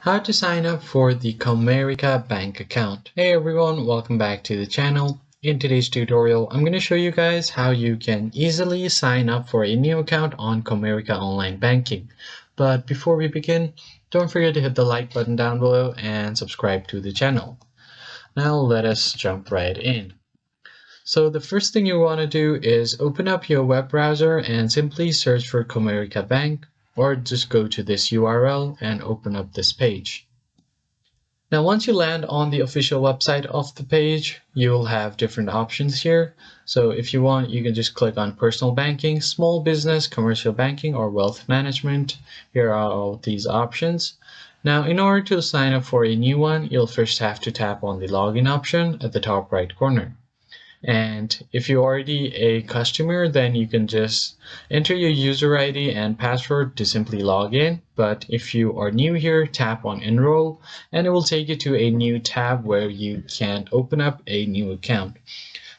How to sign up for the Comerica Bank account. Hey everyone, welcome back to the channel. In today's tutorial, I'm going to show you guys how you can easily sign up for a new account on Comerica Online Banking. But before we begin, don't forget to hit the like button down below and subscribe to the channel. Now let us jump right in. So the first thing you want to do is open up your web browser and simply search for Comerica Bank, or just go to this URL and open up this page. Now once you land on the official website of the page, you'll have different options here. So if you want, you can just click on personal banking, small business, commercial banking, or wealth management. Here are all these options. Now in order to sign up for a new one, you'll first have to tap on the login option at the top right corner. And if you're already a customer, then you can just enter your user ID and password to simply log in. But if you are new here, tap on enroll and it will take you to a new tab where you can open up a new account.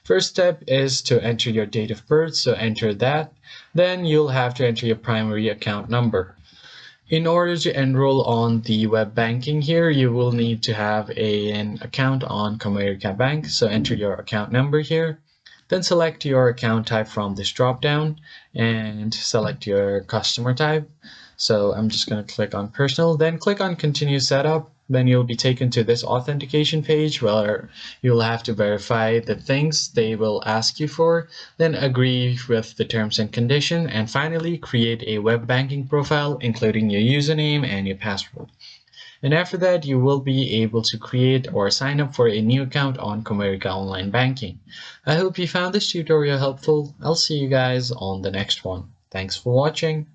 First step is to enter your date of birth, so enter that. Then you'll have to enter your primary account number. In order to enroll on the web banking here, you will need to have an account on Comerica Bank. So enter your account number here. Then select your account type from this drop down and select your customer type. So I'm just going to click on personal, then click on continue setup. Then you'll be taken to this authentication page where you'll have to verify the things they will ask you for, then agree with the terms and condition, and finally create a web banking profile including your username and your password. And after that, you will be able to create or sign up for a new account on Comerica Online Banking. I hope you found this tutorial helpful. I'll see you guys on the next one. Thanks for watching.